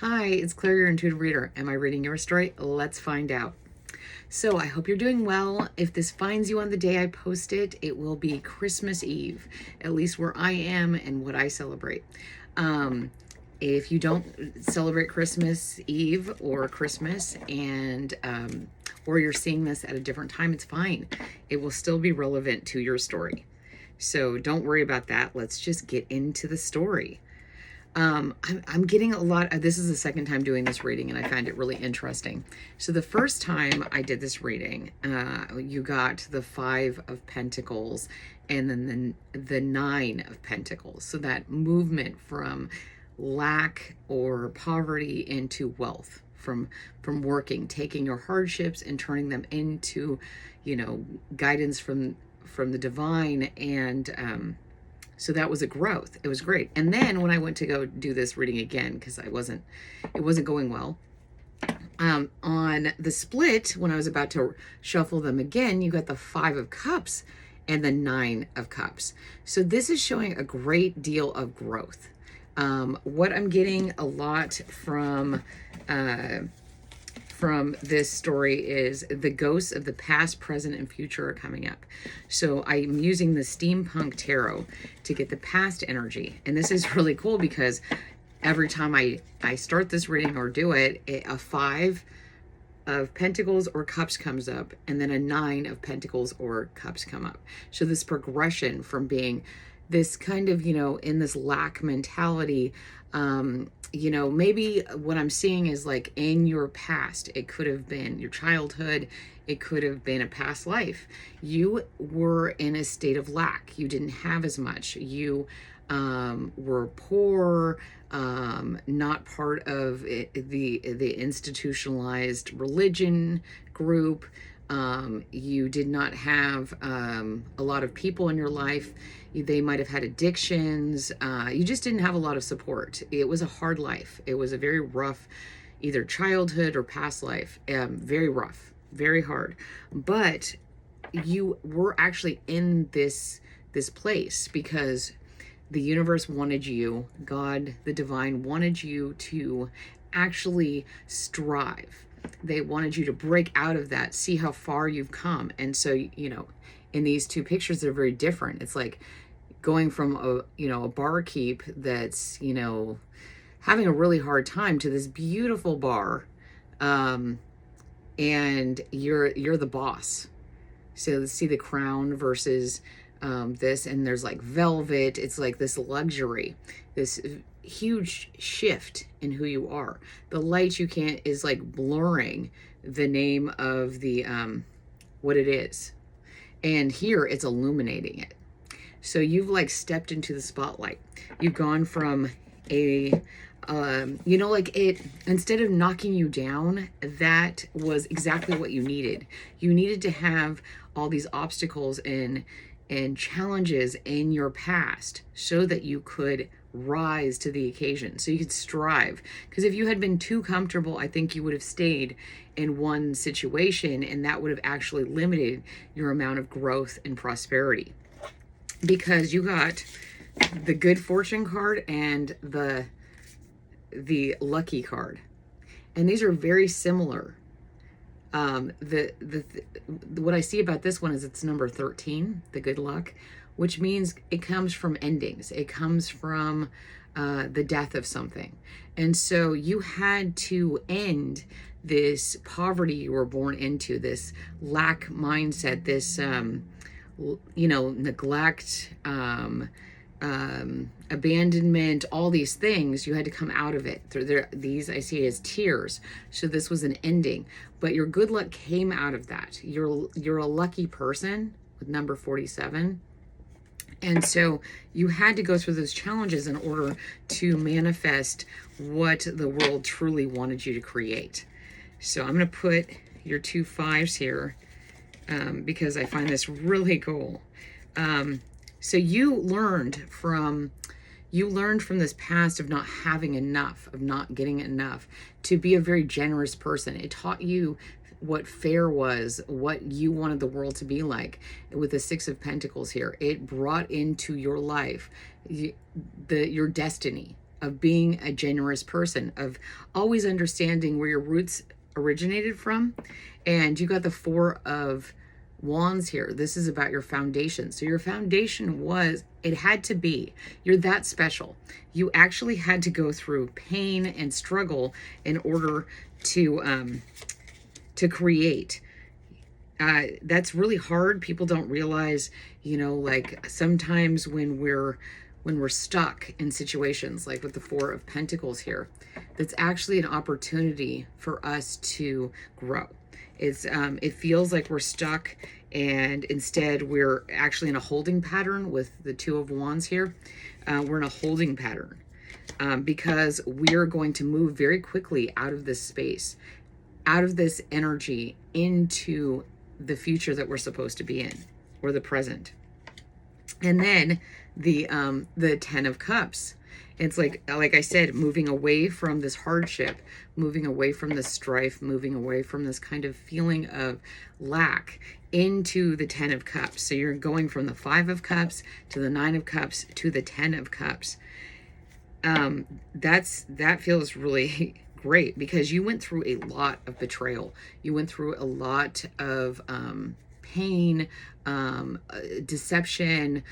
Hi, it's Claire, your intuitive reader. Am I reading your story? Let's find out. So I hope you're doing well. If this finds you on the day I post it, it will be Christmas Eve, at least where I am and what I celebrate. If you don't celebrate Christmas Eve or Christmas or you're seeing this at a different time, it's fine. It will still be relevant to your story. So don't worry about that. Let's just get into the story. I'm getting a lot of, this is the second time doing this reading and I find it really interesting. So the first time I did this reading, you got the Five of Pentacles and then the Nine of Pentacles. So that movement from lack or poverty into wealth, from working, taking your hardships and turning them into, guidance from the divine. And so that was a growth. It was great. And then when I went to go do this reading again, because it wasn't going well, on the split, when I was about to shuffle them again, you got the Five of Cups and the Nine of Cups. So this is showing a great deal of growth. What I'm getting a lot from this story is the ghosts of the past, present, and future are coming up. So I'm using the Steampunk Tarot to get the past energy. And this is really cool because every time I start this reading or do it, a Five of Pentacles or Cups comes up, and then a Nine of Pentacles or Cups come up. So this progression from being this kind of, in this lack mentality, maybe what I'm seeing is like in your past, it could have been your childhood, it could have been a past life. You were in a state of lack. You didn't have as much. You were poor, not part of the institutionalized religion group. You did not have a lot of people in your life. They might have had addictions. You just didn't have a lot of support. It was a hard life. It was a very rough, either childhood or past life. Very rough, very hard. But you were actually in this place because the universe wanted you, God, the divine, wanted you to actually strive. They wanted you to break out of that, see how far you've come. And so, in these two pictures, they're very different. It's like going from a barkeep that's, having a really hard time to this beautiful bar. And you're the boss. So see the crown versus this, and there's like velvet. It's like this luxury, this huge shift in who you are. The light you can't is like blurring the name of the what it is, and here it's illuminating it. So you've like stepped into the spotlight. You've gone from a like it, instead of knocking you down, that was exactly what you needed. You needed to have all these obstacles and challenges in your past so that you could rise to the occasion, so you could strive. Because if you had been too comfortable, I think you would have stayed in one situation, and that would have actually limited your amount of growth and prosperity. Because you got the good fortune card and the lucky card, and these are very similar. What I see about this one is it's number 13, the good luck, which means it comes from endings. It comes from the death of something. And so you had to end this poverty you were born into, this lack mindset, this, neglect, abandonment, all these things. You had to come out of it. These I see as tears. So this was an ending, but your good luck came out of that. You're a lucky person with number 47. And so you had to go through those challenges in order to manifest what the world truly wanted you to create. So I'm going to put your 2 5s here because I find this really cool. So you learned from this past of not having enough, of not getting enough, to be a very generous person. It taught you what fair was, what you wanted the world to be like. With the Six of Pentacles here, it brought into your life your destiny of being a generous person, of always understanding where your roots originated from. And you got the Four of Wands here. This is about your foundation. So your foundation was, it had to be, you're that special. You actually had to go through pain and struggle in order to create. That's really hard. People don't realize, like sometimes when we're stuck in situations like with the Four of Pentacles here, that's actually an opportunity for us to grow. It feels like we're stuck, and instead we're actually in a holding pattern with the Two of Wands here. We're in a holding pattern because we're going to move very quickly out of this space, out of this energy, into the future that we're supposed to be in, or the present. And then the Ten of Cups. It's like I said, moving away from this hardship, moving away from this strife, moving away from this kind of feeling of lack into the Ten of Cups. So you're going from the Five of Cups to the Nine of Cups to the Ten of Cups. That feels really great, because you went through a lot of betrayal. You went through a lot of pain, deception,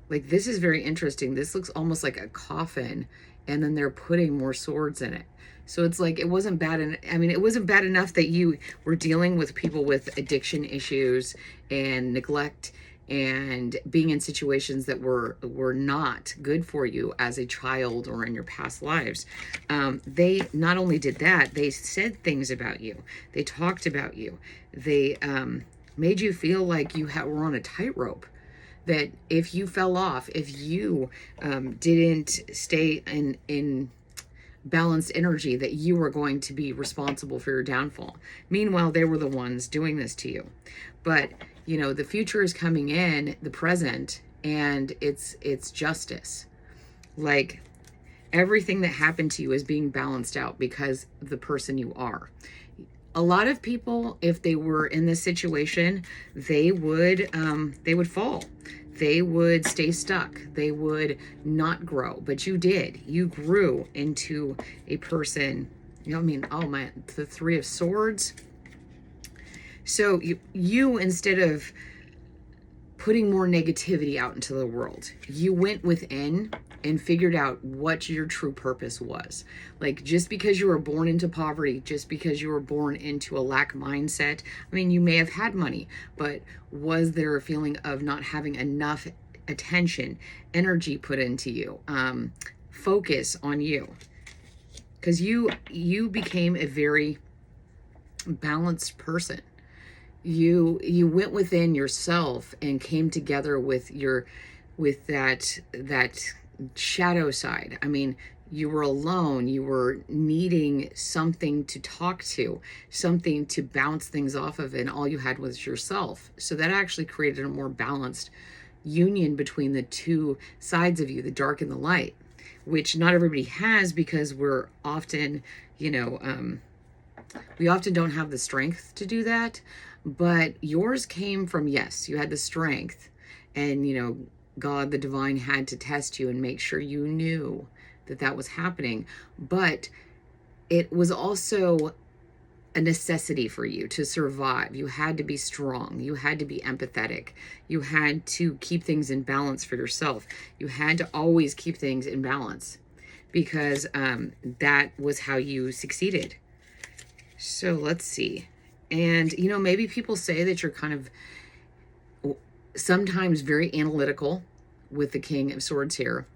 like this is very interesting. This looks almost like a coffin, and then they're putting more swords in it. So it's like, it wasn't bad. It wasn't bad enough that you were dealing with people with addiction issues and neglect and being in situations that were not good for you as a child or in your past lives. They not only did that, they said things about you. They talked about you. They made you feel like you were on a tightrope, that if you fell off, if you didn't stay in balanced energy, that you were going to be responsible for your downfall. Meanwhile, they were the ones doing this to you. But the future is coming in, the present, and it's justice. Like, everything that happened to you is being balanced out because of the person you are. A lot of people, if they were in this situation, they would fall. They would stay stuck. They would not grow. But you did. You grew into a person. Oh my, the Three of Swords. So you instead of putting more negativity out into the world, you went within and figured out what your true purpose was. Like, just because you were born into poverty, just because you were born into a lack mindset, you may have had money, but was there a feeling of not having enough attention, energy put into you, focus on you? Because you became a very balanced person. You went within yourself and came together with that shadow side. You were alone. You were needing something to talk to, something to bounce things off of, and all you had was yourself. So that actually created a more balanced union between the two sides of you, the dark and the light, which not everybody has, because we're often, we often don't have the strength to do that. But yours came from, yes, you had the strength, and God, the divine, had to test you and make sure you knew that was happening. But it was also a necessity for you to survive. You had to be strong. You had to be empathetic. You had to keep things in balance for yourself. You had to always keep things in balance, because that was how you succeeded. So let's see. And, maybe people say that you're kind of sometimes very analytical with the King of Swords here,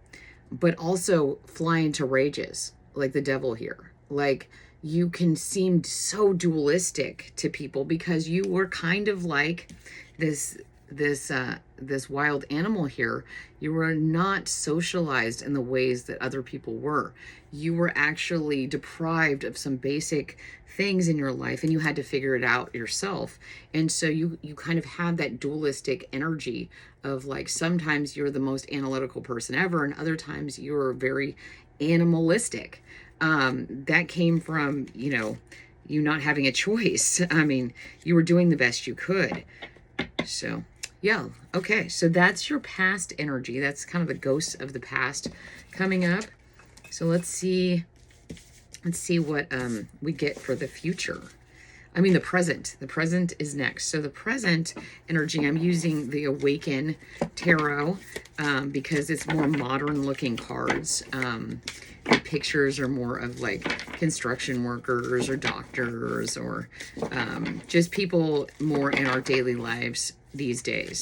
but also fly into rages like the Devil here. Like, you can seem so dualistic to people because you were kind of like this wild animal here. You were not socialized in the ways that other people were. You were actually deprived of some basic things in your life, and you had to figure it out yourself. And so you kind of had that dualistic energy of, like, sometimes you're the most analytical person ever, and other times you're very animalistic. That came from, you not having a choice. You were doing the best you could. So Yeah. Okay. So that's your past energy. That's kind of the ghosts of the past coming up. So let's see. Let's see what we get for the future. I mean, the present. The present is next. So the present energy, I'm using the Awaken Tarot because it's more modern looking cards. The pictures are more of like construction workers or doctors or just people more in our daily lives these days.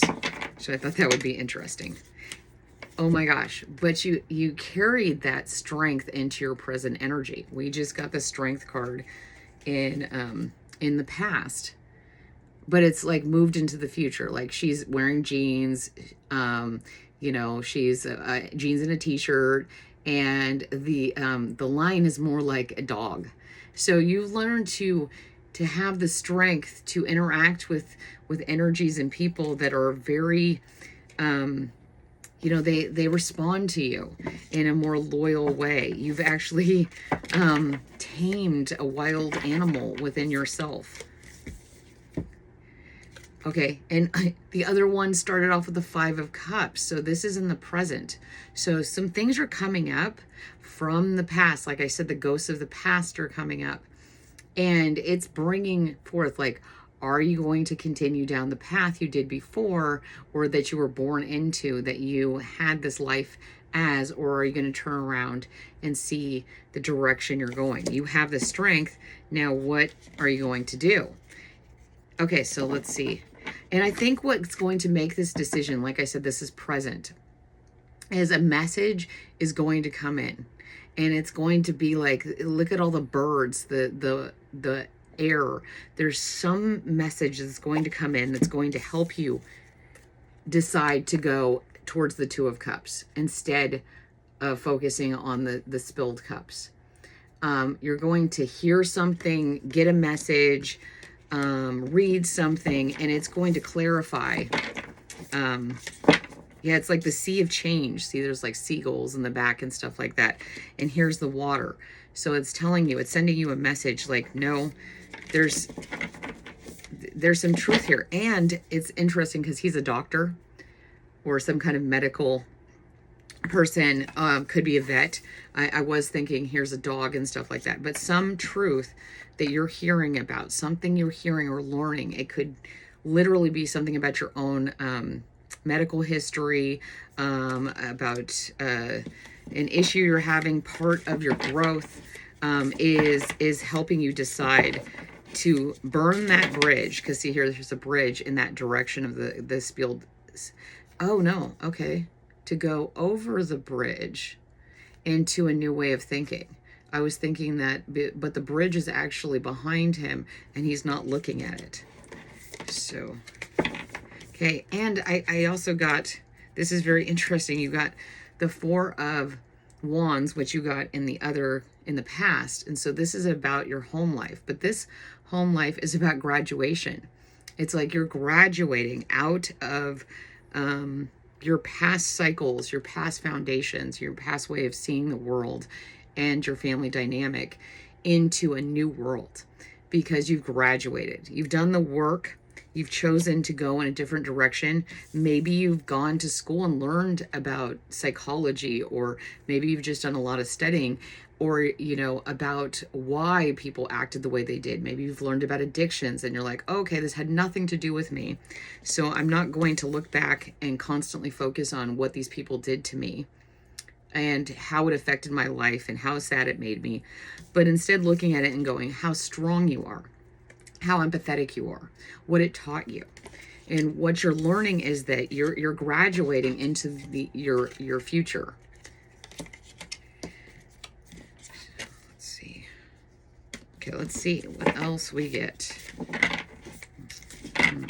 So I thought that would be interesting. Oh my gosh, but you carried that strength into your present energy. We just got the strength card in the past, but it's like moved into the future. Like she's wearing jeans, you know, she's jeans and a t-shirt, and the line is more like a dog. So you learn to have the strength to interact with energies and people that are very you know, they respond to you in a more loyal way. You've actually tamed a wild animal within yourself. Okay, and the other one started off with the Five of Cups. So this is in the present. So some things are coming up from the past. Like I said, the ghosts of the past are coming up. And it's bringing forth, like, are you going to continue down the path you did before, or that you were born into, that you had this life as, or are you going to turn around and see the direction you're going? You have the strength. Now, what are you going to do? Okay, so let's see. And I think what's going to make this decision, like I said, this is present, is a message is going to come in. And it's going to be like, look at all the birds, the air. There's some message that's going to come in that's going to help you decide to go towards the Two of Cups instead of focusing on the spilled cups. You're going to hear something, get a message, read something, and it's going to clarify. Yeah, it's like the sea of change. See, there's like seagulls in the back and stuff like that. And here's the water. So it's telling you, it's sending you a message like, no, there's some truth here. And it's interesting because he's a doctor or some kind of medical person, could be a vet. I was thinking here's a dog and stuff like that. But some truth that you're hearing about, something you're hearing or learning, it could literally be something about your own medical history, about an issue you're having. Part of your growth is helping you decide to burn that bridge, because see here, there's a bridge in that direction of the spilled. Oh no, okay, to go over the bridge into a new way of thinking. I was thinking that, but the bridge is actually behind him and he's not looking at it. So okay, and I also got, this is very interesting, you got the Four of Wands, which you got in the past. And so this is about your home life, but this home life is about graduation. It's like you're graduating out of your past cycles, your past foundations, your past way of seeing the world and your family dynamic into a new world, because you've graduated. You've done the work. You've chosen to go in a different direction. Maybe you've gone to school and learned about psychology, or maybe you've just done a lot of studying, or, you know, about why people acted the way they did. Maybe you've learned about addictions and you're like, oh, okay, this had nothing to do with me. So I'm not going to look back and constantly focus on what these people did to me and how it affected my life and how sad it made me, but instead looking at it and going, how strong you are, how empathetic you are, what it taught you. And what you're learning is that you're graduating into your future. Let's see. Okay, let's see what else we get.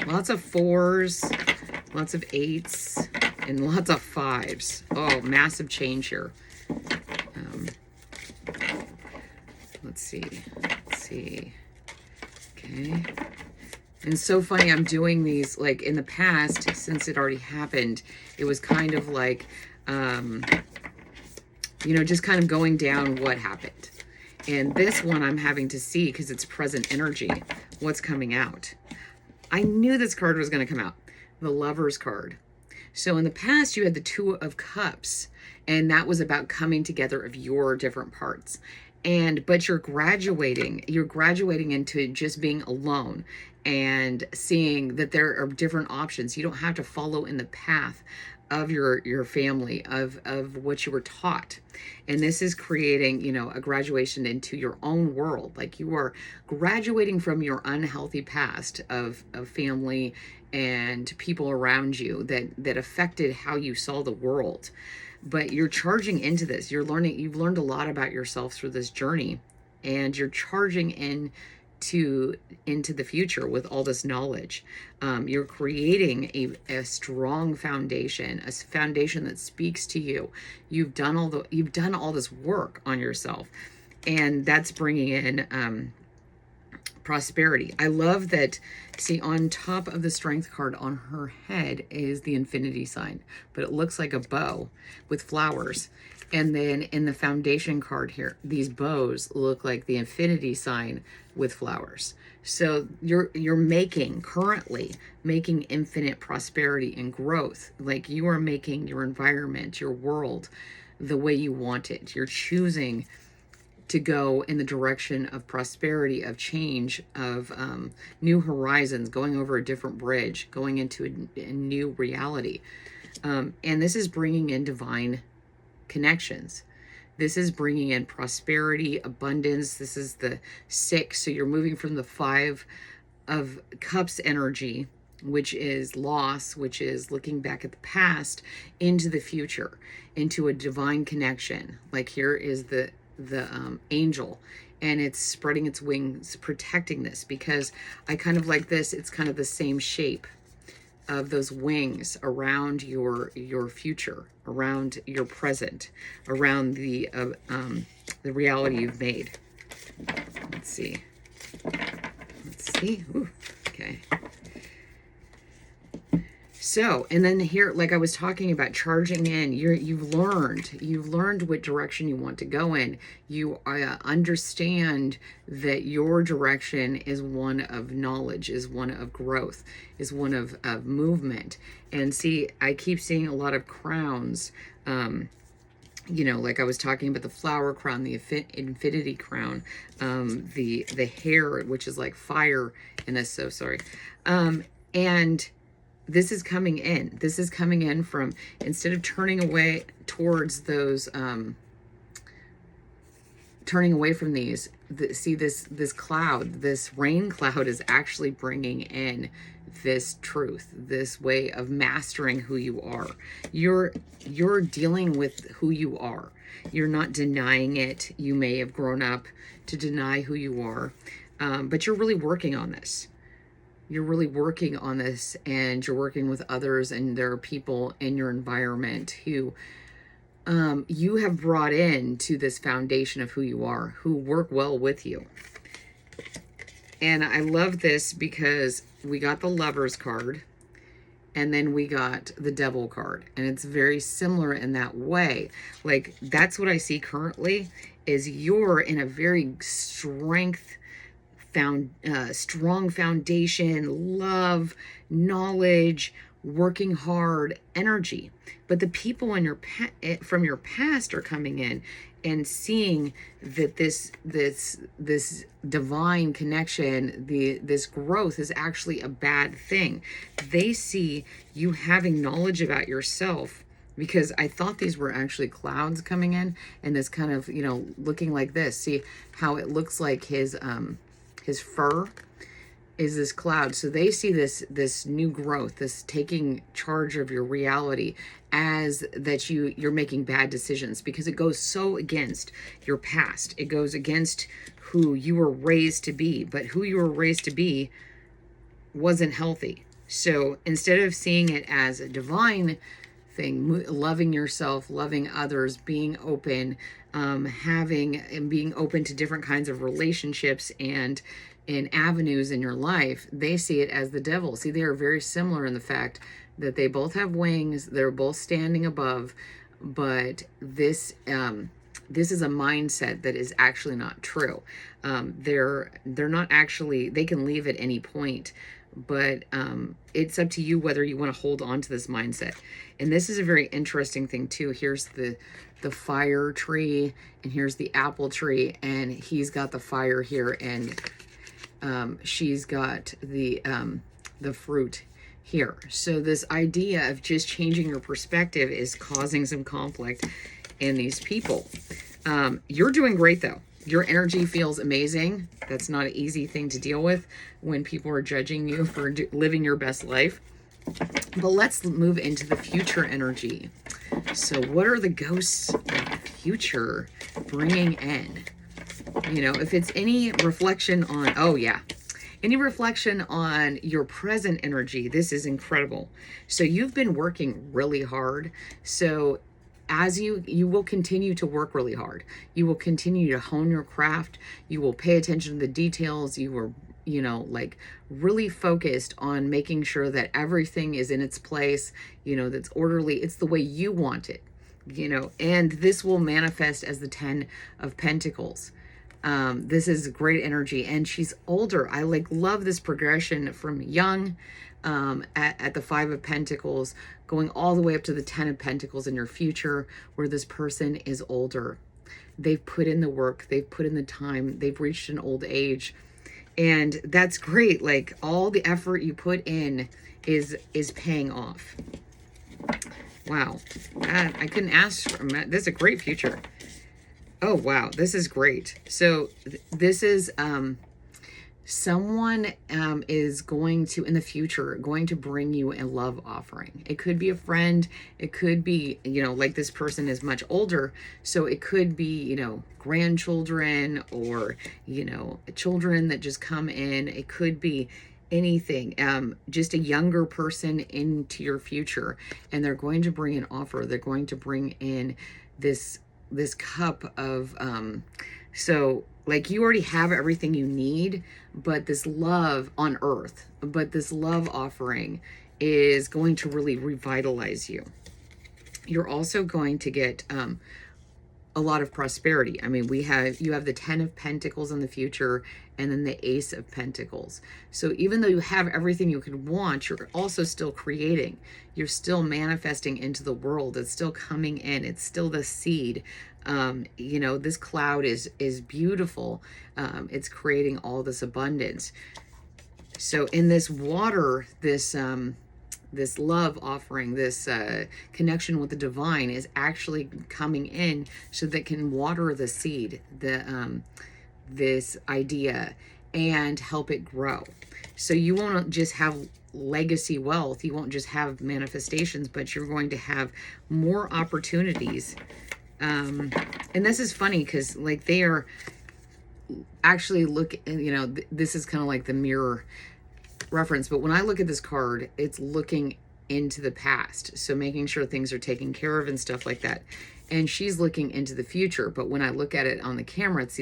Lots of fours, lots of eights, and lots of fives. Oh, massive change here. Let's see. Okay. And it's so funny, I'm doing these, like, in the past, since it already happened, it was kind of like, you know, just kind of going down what happened. And this one I'm having to see, because it's present energy, what's coming out. I knew this card was going to come out. the Lovers card. So in the past, you had the Two of Cups, and that was about coming together of your different parts. But you're graduating into just being alone and seeing that there are different options. You don't have to follow in the path of your family, of what you were taught. And this is creating, a graduation into your own world. Like, you are graduating from your unhealthy past of family and people around you that affected how you saw the world. But you're charging into this. You've learned a lot about yourself through this journey, and you're charging into the future with all this knowledge. You're creating a strong foundation, a foundation that speaks to you. You've done all this work on yourself, and that's bringing in prosperity. I love that. See, on top of the Strength card on her head is the infinity sign, but it looks like a bow with flowers. And then in the foundation card here, these bows look like the infinity sign with flowers. So you're currently making infinite prosperity and growth. Like, you are making your environment, your world, the way you want it. You're choosing to go in the direction of prosperity, of change, of new horizons, going over a different bridge, going into a new reality. And this is bringing in divine connections. This is bringing in prosperity, abundance. This is the 6. So you're moving from the 5 of Cups energy, which is loss, which is looking back at the past, into the future, into a divine connection. Like, here is the angel, and it's spreading its wings, protecting this, because I kind of like this. It's kind of the same shape of those wings around your future, around your present, around the reality you've made. Let's see. Ooh, okay. So, and then here, like I was talking about, charging in, you've learned what direction you want to go in. You understand that your direction is one of knowledge, is one of growth, is one of movement. And see, I keep seeing a lot of crowns. Like I was talking about the flower crown, the infinity crown, the hair, which is like fire in this. So sorry. And this is coming in. This is coming in from, instead of turning away towards those, turning away from these, see this cloud, this rain cloud is actually bringing in this truth, this way of mastering who you are. You're dealing with who you are. You're not denying it. You may have grown up to deny who you are, but you're really working on this. You're really working on this, and you're working with others, and there are people in your environment who you have brought in to this foundation of who you are, who work well with you. And I love this because we got the Lovers card, and then we got the Devil card, and it's very similar in that way. Like, that's what I see currently, is you're in a very strong foundation, love, knowledge, working hard energy. But the people in from your past are coming in and seeing that this divine connection, this growth, is actually a bad thing. They see you having knowledge about yourself, because I thought these were actually clouds coming in, and this kind of, looking like this. See how it looks like his fur is this cloud. So they see this new growth, this taking charge of your reality, as that you're making bad decisions, because it goes so against your past. It goes against who you were raised to be, but who you were raised to be wasn't healthy. So instead of seeing it as a divine thing, loving yourself, loving others, being open, being open to different kinds of relationships and in avenues in your life, they see it as the devil. See, they are very similar in the fact that they both have wings, they're both standing above, but this is a mindset that is actually not true. They're not actually, they can leave at any point, but it's up to you whether you want to hold on to this mindset. And this is a very interesting thing too. Here's the fire tree, and here's the apple tree, and he's got the fire here, and she's got the fruit here. So this idea of just changing your perspective is causing some conflict in these people. You're doing great though. Your energy feels amazing. That's not an easy thing to deal with when people are judging you for living your best life. But let's move into the future energy. So what are the ghosts of the future bringing in? You know, if it's any reflection on, oh yeah, any reflection on your present energy, this is incredible. So you've been working really hard. So as you will continue to work really hard. You will continue to hone your craft. You will pay attention to the details. You were, you know, like really focused on making sure that everything is in its place, you know, that's orderly. It's the way you want it, you know, and this will manifest as the 10 of Pentacles. This is great energy, and she's older. I love this progression from young at the 5 of Pentacles, going all the way up to the 10 of Pentacles in your future, where this person is older. They've put in the work, they've put in the time, they've reached an old age, and that's great. Like all the effort you put in is paying off. Wow, I couldn't ask for this is a great future. Oh wow, this is great. So this is someone is going to, in the future, going to bring you a love offering. It could be a friend. It could be, you know, like this person is much older. So it could be, you know, grandchildren or, you know, children that just come in. It could be anything, just a younger person into your future. And they're going to bring an offer. They're going to bring in this cup of, so like you already have everything you need, but this love on earth, but this love offering is going to really revitalize you. You're also going to get a lot of prosperity. I mean, you have the 10 of Pentacles in the future, and then the Ace of Pentacles. So even though you have everything you could want, you're also still creating. You're still manifesting into the world. It's still coming in. It's still the seed. You know, this cloud is beautiful. It's creating all this abundance. So in this water, this love offering, this connection with the divine is actually coming in so that can water the seed, this idea, and help it grow. So you won't just have legacy wealth. You won't just have manifestations, but you're going to have more opportunities. And this is funny because like they are actually you know, this is kind of like the mirror reference, but when I look at this card, it's looking into the past, so making sure things are taken care of and stuff like that. And she's looking into the future, but when I look at it on the camera, it's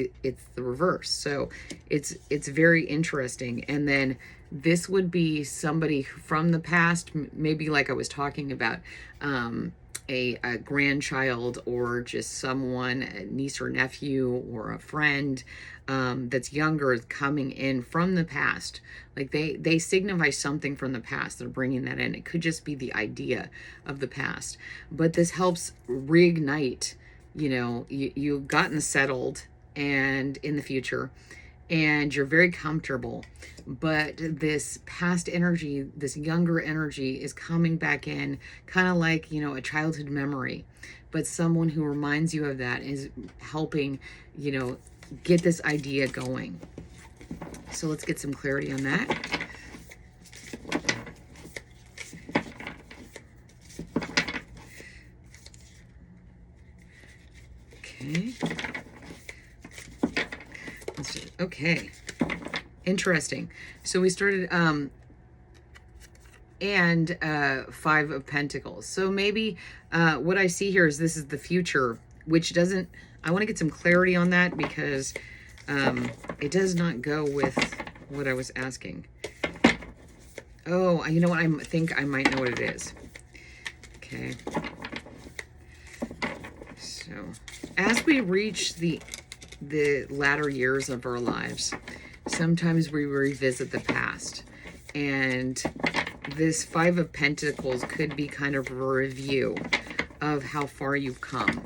the reverse. So it's very interesting. And then this would be somebody from the past, maybe like I was talking about, a grandchild, or just someone, a niece or nephew, or a friend that's younger, coming in from the past. Like they signify something from the past. They're bringing that in. It could just be the idea of the past, but this helps reignite, you know, you've gotten settled and in the future, and you're very comfortable, but this past energy, this younger energy is coming back in, kind of like, you know, a childhood memory, but someone who reminds you of that is helping, you know, get this idea going. So let's get some clarity on that. Okay. Okay. Interesting. So we started and 5 of Pentacles. So maybe what I see here is this is the future, which doesn't, I want to get some clarity on that because it does not go with what I was asking. Oh, you know what? I think I might know what it is. Okay. So as we reach the latter years of our lives, sometimes we revisit the past. And this Five of Pentacles could be kind of a review of how far you've come.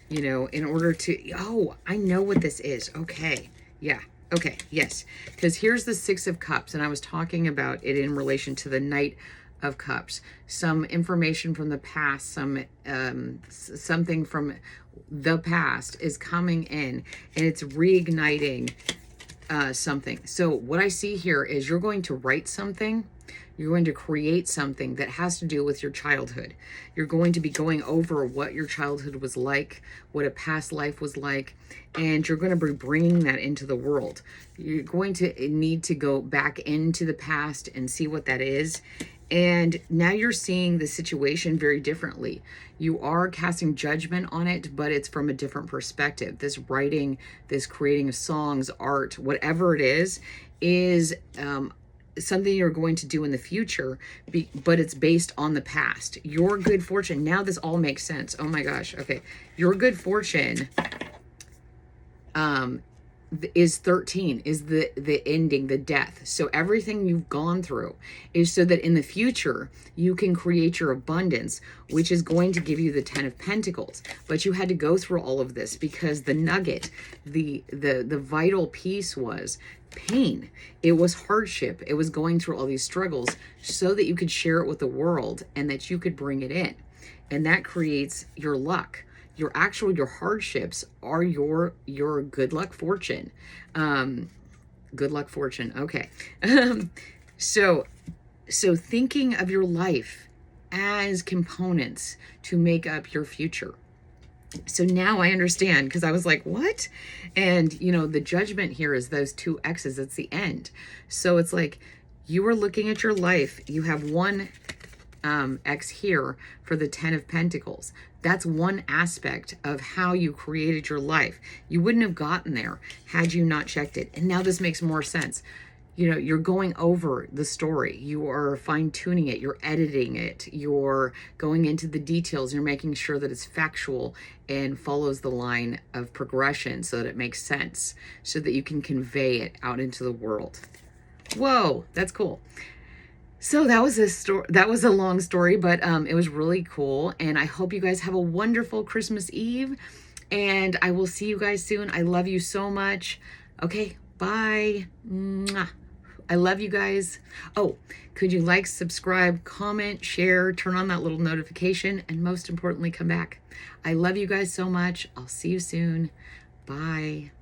You know, in order to, oh, I know what this is. Okay. Yeah. Okay. Yes. Because here's the Six of Cups. And I was talking about it in relation to the Knight of Cups. Some information from the past, something from the past is coming in, and it's reigniting something. So what I see here is you're going to write something. You're going to create something that has to do with your childhood. You're going to be going over what your childhood was like, what a past life was like, and you're going to be bringing that into the world. You're going to need to go back into the past and see what that is. And now you're seeing the situation very differently. You are casting judgment on it, but it's from a different perspective. This writing, this creating of songs, art, whatever it is something you're going to do in the future, but it's based on the past. Your good fortune, now this all makes sense. Oh my gosh. Okay. Your good fortune is 13, is the ending, the death. So everything you've gone through is so that in the future you can create your abundance, which is going to give you the 10 of Pentacles. But you had to go through all of this because the nugget, the vital piece was pain. It was hardship. It was going through all these struggles so that you could share it with the world and that you could bring it in. And that creates your luck. Your hardships are your good luck fortune. Good luck fortune. Okay. So thinking of your life as components to make up your future. So now I understand, because I was like, what? And, you know, the judgment here is those two X's. It's the end. So it's like you are looking at your life. You have one X here for the 10 of Pentacles. That's one aspect of how you created your life. You wouldn't have gotten there had you not checked it. And now this makes more sense. You know, you're going over the story. You are fine-tuning it. You're editing it. You're going into the details. You're making sure that it's factual and follows the line of progression so that it makes sense, so that you can convey it out into the world. Whoa, that's cool. So that was a story. That was a long story, but it was really cool. And I hope you guys have a wonderful Christmas Eve. And I will see you guys soon. I love you so much. Okay, bye. Mwah. I love you guys. Oh, could you like, subscribe, comment, share, turn on that little notification, and most importantly, come back. I love you guys so much. I'll see you soon. Bye.